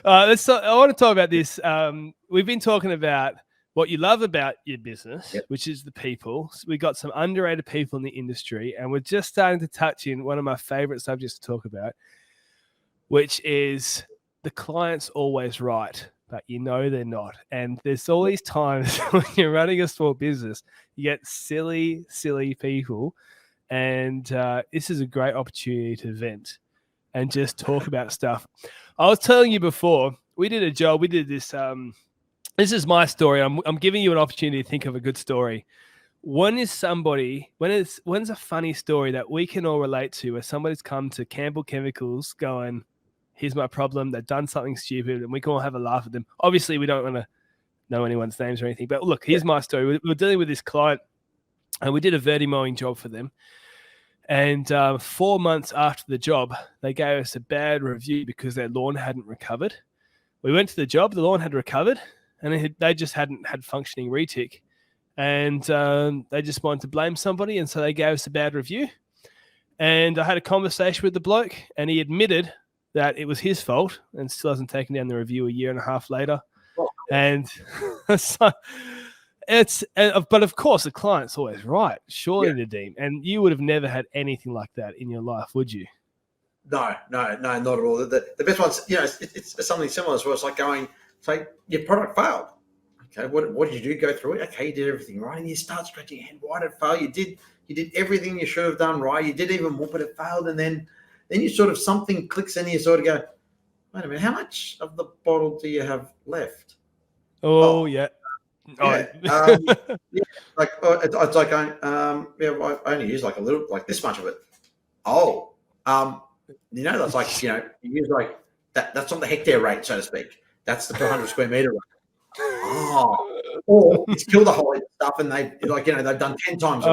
I want to talk about this. We've been talking about what you love about your business, which is the people. So we got some underrated people in the industry, and we're just starting to touch in one of my favorite subjects to talk about, which is the client's always right, but you know they're not. And there's all these times when you're running a small business, you get silly people, and this is a great opportunity to vent and just talk about stuff. I was telling you before, we did a job. We did this. This is my story. I'm giving you an opportunity to think of a good story. When's a funny story that we can all relate to, where somebody's come to Campbell Chemicals going, here's my problem. They've done something stupid, and we can all have a laugh at them. Obviously, we don't want to know anyone's names or anything, but look, here's my story. We were dealing with this client, and we did a verti mowing job for them. And 4 months after the job, they gave us a bad review because their lawn hadn't recovered. We went to the job, the lawn had recovered, and they just hadn't had functioning retic. And they just wanted to blame somebody, and so they gave us a bad review. And I had a conversation with the bloke, and he admitted that it was his fault, and still hasn't taken down the review a year and a half later. And so... but of course, the client's always right. Surely, Nadeem. And you would have never had anything like that in your life, would you? No, not at all. The best ones, it's something similar as well. It's like going, say, your product failed. Okay, what did you do? Go through it. Okay, you did everything right, and you start scratching your head. Why did it fail? You did everything you should have done right. You did even more, but it failed, and then you sort of something clicks in. You sort of go, wait a minute, how much of the bottle do you have left? Yeah. It's like going, I only use like a little, like this much of it. That's like, you use like that. That's not the hectare rate, so to speak. That's the per 100 square meter rate. Or it's killed the whole heap of stuff, and they've done 10 times.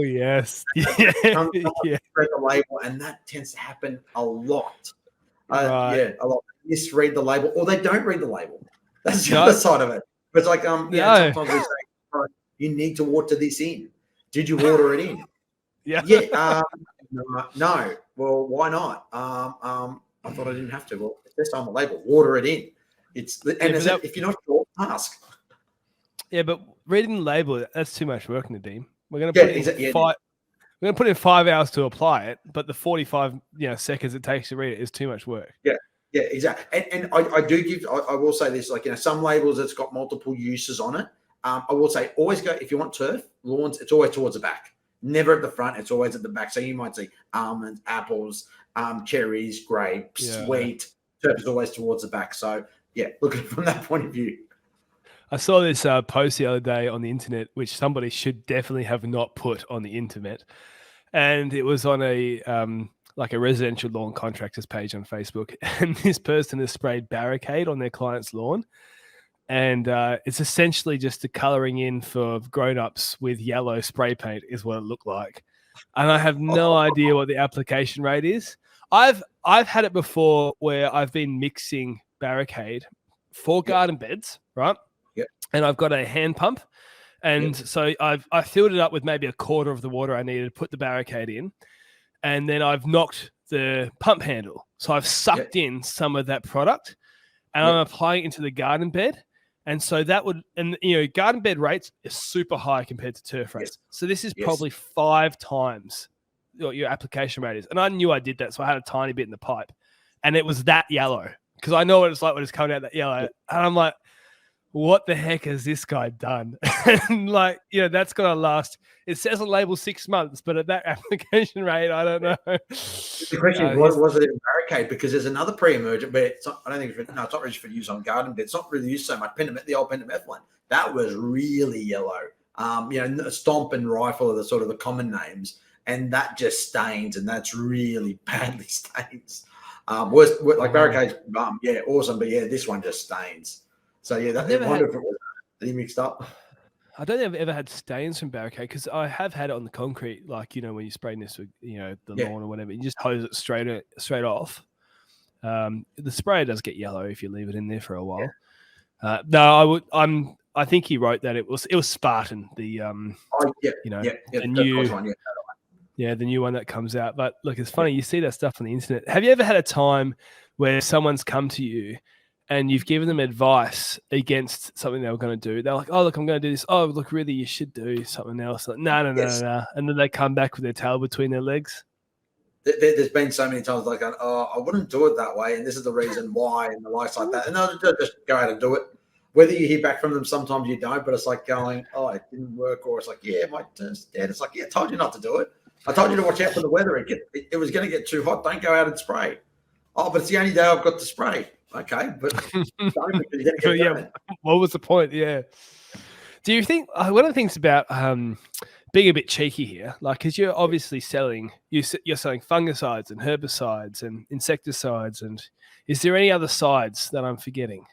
Yes, the label, and that tends to happen a lot. A lot. They misread the label, or they don't read the label. That's the other side of it. But it's like, sometimes we say, you need to water this in. Did you water it in? No. Well, why not? I thought I didn't have to. Well, it says on the label, water it in. If you're not sure, ask. Yeah, but reading the label, that's too much work, Nadeem. We're going to put in 5 hours to apply it, but the 45 seconds it takes to read it is too much work. Yeah, exactly. And I will say this, like, some labels, it's got multiple uses on it. I will say, always go, if you want turf, lawns, it's always towards the back. Never at the front, it's always at the back. So you might see almonds, apples, cherries, grapes, wheat. Turf is always towards the back. So, look at it from that point of view. I saw this post the other day on the internet, which somebody should definitely have not put on the internet. And it was on a residential lawn contractors page on Facebook, and this person has sprayed Barricade on their client's lawn, and it's essentially just a colouring in for grown-ups with yellow spray paint is what it looked like, and I have no idea what the application rate is. I've had it before where I've been mixing Barricade for garden beds, right? Yeah. And I've got a hand pump, and so I filled it up with maybe a quarter of the water I needed to put the Barricade in. And then I've knocked the pump handle. So I've sucked in some of that product, and I'm applying it into the garden bed. And so that would, garden bed rates is super high compared to turf rates. So this is probably 5 times what your application rate is. And I knew I did that. So I had a tiny bit in the pipe, and it was that yellow, because I know what it's like when it's coming out that yellow. And I'm like, what the heck has this guy done? And that's going to last. It says on label 6 months, but at that application rate, I don't know. The question is, was it in Barricade? Because there's another pre-emergent, but it's not registered for use on garden beds. It's not really used so much. The old pendimethalin, that was really yellow. Stomp and Rifle are the sort of the common names, and that just stains, and that's really badly stains. Like Barricade's, awesome, but this one just stains. So I wonder if it was mixed up. I don't think I've ever had stains from Barricade, because I have had it on the concrete, like when you spray this with the lawn or whatever, you just hose it straight off. The sprayer does get yellow if you leave it in there for a while. I think he wrote that it was Spartan, the new one that comes out. But look, it's funny, you see that stuff on the internet. Have you ever had a time where someone's come to you and you've given them advice against something they were going to do. They're like, oh, look, I'm going to do this. Oh, look, really, you should do something else. Like, no. And then they come back with their tail between their legs. There's been so many times like, oh, I wouldn't do it that way, and this is the reason why, and the likes like that. And they'll just go out and do it. Whether you hear back from them, sometimes you don't, but it's like going, oh, it didn't work, or it's like, yeah, my turn's dead. It's like, yeah, I told you not to do it. I told you to watch out for the weather. It was going to get too hot. Don't go out and spray. Oh, but it's the only day I've got to spray. Okay, but don't, because you're gonna get what was the point? Yeah. Do you think one of the things about being a bit cheeky here, like, because you're obviously selling fungicides and herbicides and insecticides, and is there any other sides that I'm forgetting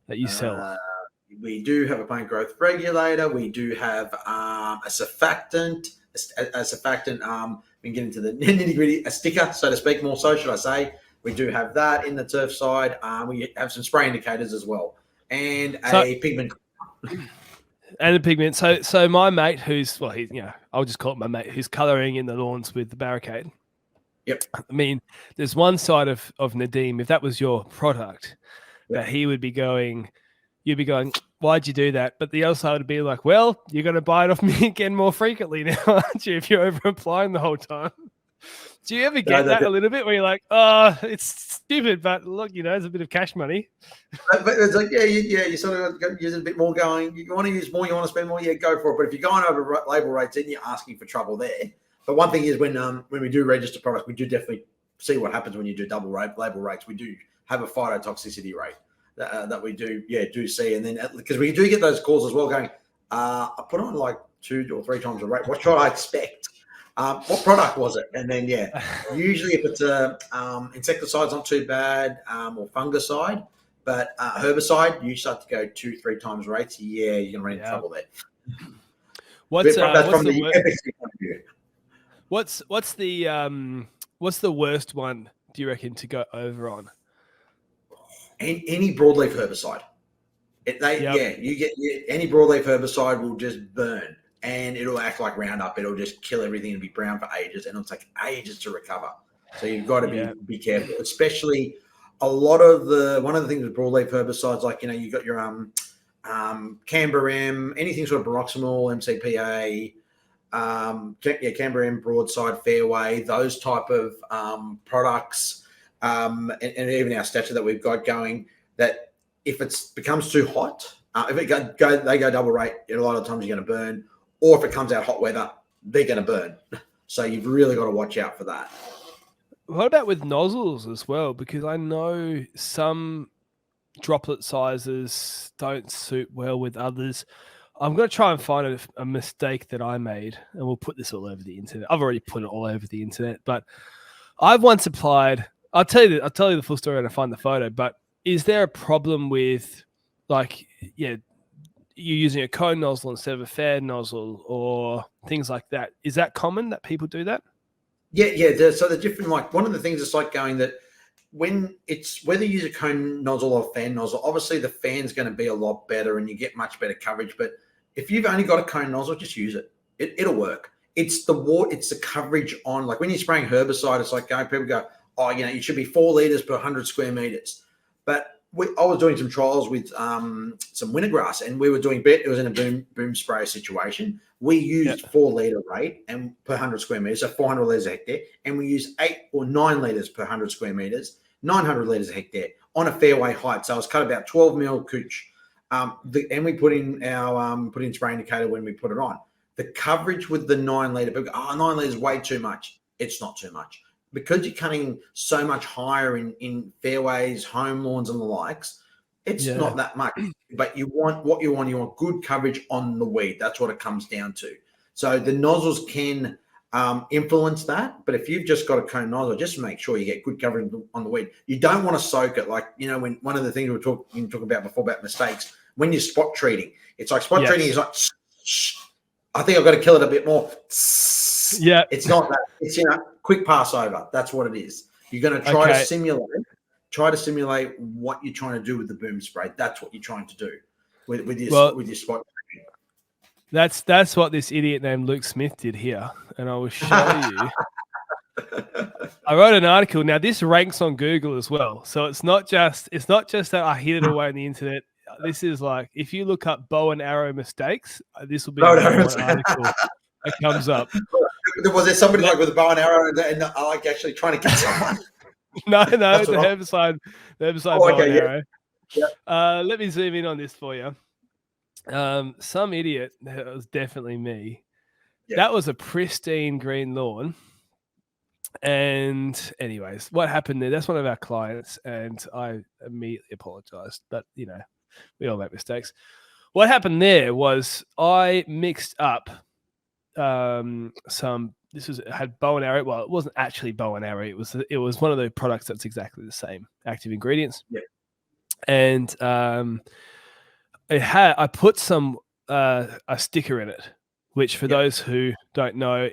that you sell? We do have a plant growth regulator. We do have a surfactant. We can get into the nitty gritty. A sticker, so to speak, more so should I say? We do have that in the turf side. We have some spray indicators as well, and a pigment. And a pigment. So my mate, I'll just call it my mate, who's colouring in the lawns with the barricade. Yep. I mean, there's one side of Nadeem, if that was your product, that he would be going, you'd be going, why'd you do that? But the other side would be like, well, you're going to buy it off me again more frequently now, aren't you, if you're over applying the whole time? Do you ever get that a little bit where you're like, oh, it's stupid, but look, it's a bit of cash money. But it's like, you sort of use it a bit more going, you want to use more, you want to spend more, go for it. But if you're going over label rates, then you're asking for trouble there. But one thing is when we do register products, we do definitely see what happens when you do double label rates. We do have a phytotoxicity rate that we do see. And then because we do get those calls as well going, I put on like 2 or 3 times the rate. What should I expect? What product was it? And then, usually if it's insecticide's not too bad, or fungicide, but herbicide, you start to go 2-3 times rates. Yeah, you're going to run into trouble there. What's the worst one, do you reckon, to go over on? Any broadleaf herbicide. Any broadleaf herbicide will just burn. And it'll act like Roundup. It'll just kill everything and be brown for ages, and it'll take ages to recover. So you've got to be careful, especially one of the things with broadleaf herbicides, like you got your Canberra M, anything sort of Baroxamol, MCPA, Canberra M, Broadside, Fairway, those type of products, and even our stature that we've got going. That if it becomes too hot, if they go double rate, a lot of times you're going to burn. Or if it comes out hot weather, they're going to burn. So you've really got to watch out for that. What about with nozzles as well? Because I know some droplet sizes don't suit well with others. I'm going to try and find a mistake that I made, and we'll put this all over the internet. I've already put it all over the internet, but I've once applied. I'll tell you the full story when I find the photo. But is there a problem with, you're using a cone nozzle instead of a fan nozzle or things like that? Is that common that people do that? Yeah. So the different, like one of the things is like going that when it's whether you use a cone nozzle or fan nozzle, obviously the fan's going to be a lot better and you get much better coverage. But if you've only got a cone nozzle, just use it. It'll work. It's the coverage on, like when you're spraying herbicide, it's like people go, oh, it should be 4 liters per 100 square meters. But I was doing some trials with some winter grass, and we were doing it was in a boom sprayer situation. We used 4 liter rate and per 100 square meters, so 400 liters a hectare, and we used 8 or 9 liters per 100 square meters, 900 liters a hectare on a fairway height. So it was cut about 12 mil couch. And we put in our spray indicator when we put it on. The coverage with the 9 liter, people go, 9 liters is way too much. It's not too much. Because you're cutting so much higher in fairways, home lawns, and the likes, it's not that much. But you want good coverage on the weed. That's what it comes down to. So the nozzles can influence that. But if you've just got a cone nozzle, just make sure you get good coverage on the weed. You don't want to soak it. Like, when one of the things you were talking about before about mistakes, when you're spot treating, it's like spot treating is like, I think I've got to kill it a bit more. Yeah. It's not that. It's, quick pass over. That's what it is. You're going to try to simulate what you're trying to do with the boom spray. That's what you're trying to do with your spot. That's what this idiot named Luke Smith did here, and I will show you. I wrote an article. Now this ranks on Google as well, so it's not just that I hid it away on the internet. This is like if you look up bow and arrow mistakes, this will be the number one article that comes up. Was there somebody like with a bow and arrow and like actually trying to kill someone? No, the herbicide bow and arrow. Yeah. Let me zoom in on this for you. Some idiot, that was definitely me. Yeah. That was a pristine green lawn. And anyways, what happened there? That's one of our clients, and I immediately apologized. But we all make mistakes. What happened there was I mixed up some. It had bow and arrow. Well, it wasn't actually bow and arrow. It was one of the products that's exactly the same active ingredients. Yeah. And I put some a sticker in it, which for those who don't know,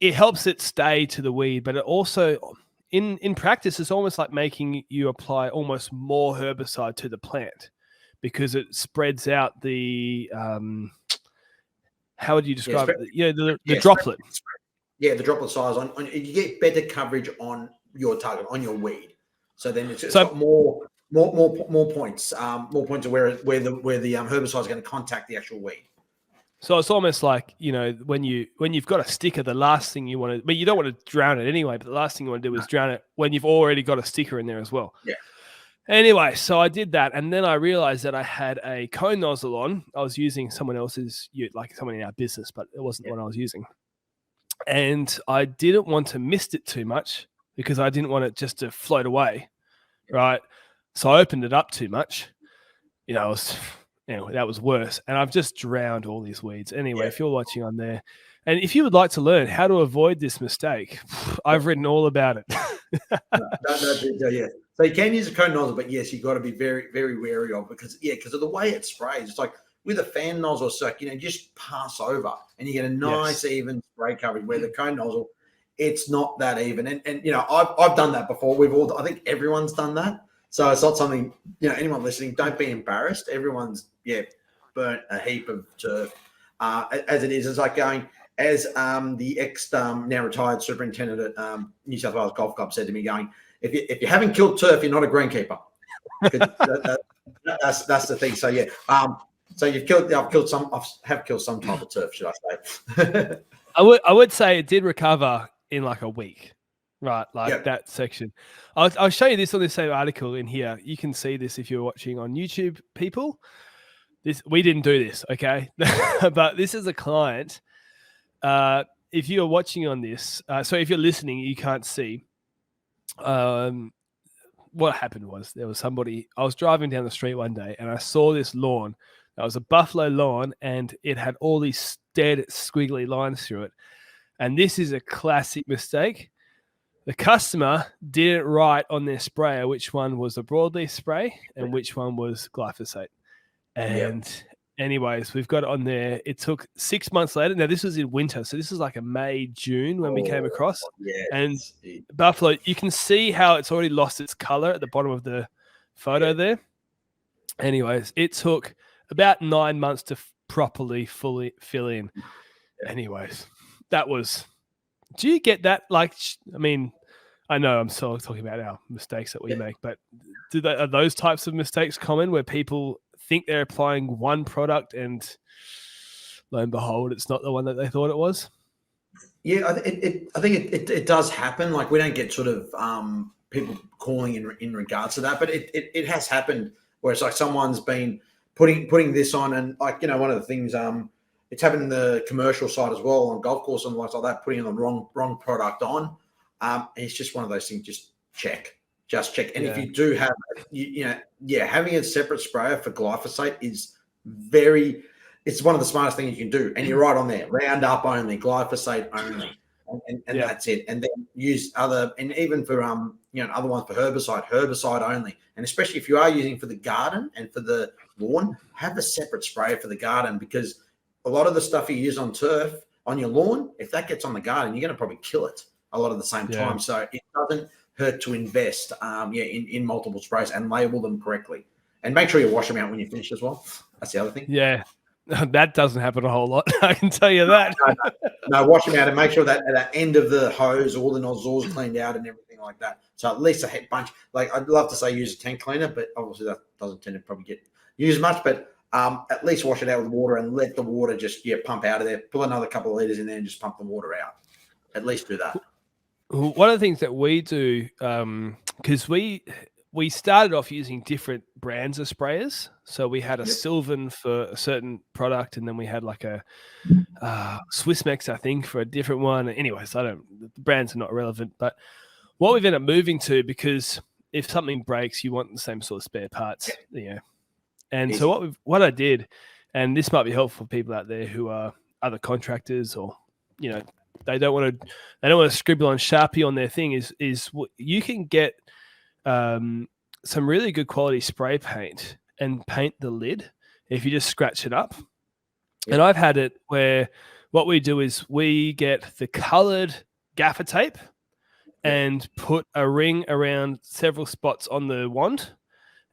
it helps it stay to the weed, but it also in practice it's almost like making you apply almost more herbicide to the plant because it spreads out the how would you describe it? The droplet. Yeah, the droplet size on you get better coverage on your target, on your weed. So then it's got more points, more points of where the herbicide is going to contact the actual weed. So it's almost like, when you've got a sticker, the last thing you want to, but you don't want to drown it anyway, but the last thing you want to do is drown it when you've already got a sticker in there as well. Yeah. Anyway, so I did that. And then I realized that I had a cone nozzle on. I was using someone else's, like someone in our business, but it wasn't the one I was using. And I didn't want to mist it too much because I didn't want it just to float away. Right. So I opened it up too much. That was worse. And I've just drowned all these weeds. Anyway, if you're watching on there, and if you would like to learn how to avoid this mistake, I've written all about it. Yeah. So you can use a cone nozzle, but yes, you've got to be very, very wary of because of the way it sprays. It's like with a fan nozzle, just pass over and you get a nice even spray coverage. Where the cone nozzle, it's not that even. And I've done that before. I think everyone's done that. So it's not something, anyone listening, don't be embarrassed. Everyone's, burnt a heap of turf. As it is, it's like going, as the now retired superintendent at New South Wales Golf Club said to me, going, if you haven't killed turf, you're not a greenkeeper. That's the thing. So, so I have killed some type of turf, should I say. I would say it did recover in like a week. Right, that section. I'll show you this on the same article in here. You can see this if you're watching on YouTube, people. We didn't do this, okay? But this is a client. If you're watching on this, so if you're listening, you can't see. What happened was there was somebody. I was driving down the street one day and I saw this lawn. That was a buffalo lawn, and it had all these dead squiggly lines through it. And this is a classic mistake. The customer didn't write on their sprayer which one was a broadleaf spray and which one was glyphosate. And anyways, we've got it on there. It took 6 months later. Now, this was in winter. So this was like a May, June when we came across. Yes. And buffalo, you can see how it's already lost its color at the bottom of the photo there. Anyways, it took about 9 months to properly, fully fill in. Anyways, that was... Do you get that? I know I'm still talking about our mistakes that we make, but are those types of mistakes common where people think they're applying one product and lo and behold, it's not the one that they thought it was? Yeah, I think it does happen. Like we don't get sort of people calling in regards to that, but it has happened where it's like someone's been putting this on, and like one of the things it's happened in the commercial side as well on golf course and like that, putting the wrong product on. It's just one of those things. Just check. And if you do have, having a separate sprayer for glyphosate is it's one of the smartest things you can do. And you're right on there. Roundup only, glyphosate only, and that's it. And then use other, and even for other ones for herbicide only. And especially if you are using for the garden and for the lawn, have a separate sprayer for the garden, because a lot of the stuff you use on turf on your lawn, if that gets on the garden, you're going to probably kill it a lot of the same time. So it doesn't hurt to invest in multiple sprays and label them correctly, and make sure you wash them out when you finish as well. That's the other thing. That doesn't happen a whole lot. I can tell you that. No, wash them out and make sure that at the end of the hose, all the nozzles cleaned out and everything like that. So at least a head bunch. Like I'd love to say use a tank cleaner, but obviously that doesn't tend to probably get used much. But at least wash it out with water and let the water just pump out of there. Put another couple of liters in there and just pump the water out. At least do that. One of the things that we do, because we started off using different brands of sprayers. So we had a Sylvan for a certain product, and then we had like a Swissmex, I think, for a different one. Anyways, the brands are not relevant. But what we've ended up moving to, because if something breaks, you want the same sort of spare parts, And so what I did, and this might be helpful for people out there who are other contractors, or they don't want to scribble on Sharpie on their thing, is you can get some really good quality spray paint and paint the lid if you just scratch it up. And I've had it where what we do is we get the colored gaffer tape and put a ring around several spots on the wand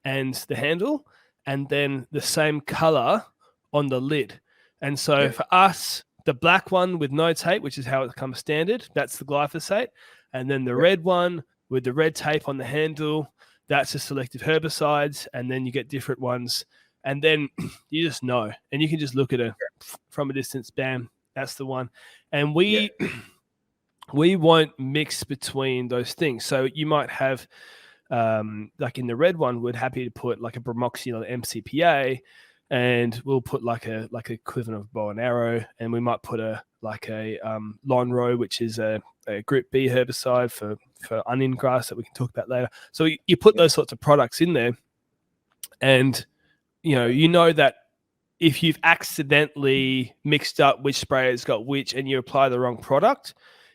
and the handle, and then the same color on the lid. And so for us, the black one with no tape, which is how it comes standard, that's the glyphosate. And then the red one with the red tape on the handle, that's the selective herbicides. And then you get different ones. And then you just know. And you can just look at it from a distance, bam, that's the one. And we won't mix between those things. So you might have, like in the red one, we're happy to put like a bromoxynil or MCPA, and we'll put like equivalent of bow and arrow, and we might put a Lonro, which is a group B herbicide for onion grass that we can talk about later. So you put those sorts of products in there, and you know that if you've accidentally mixed up which sprayer's got which and you apply the wrong product,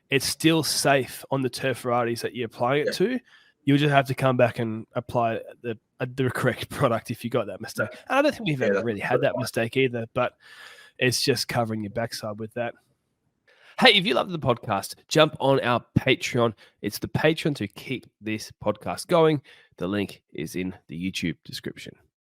it's still safe on the turf varieties that you're applying it to. You'll just have to come back and apply the correct product if you got that mistake. And I don't think we've ever really had that mistake either, but it's just covering your backside with that. Hey, if you love the podcast, jump on our Patreon. It's the Patreon to keep this podcast going. The link is in the YouTube description.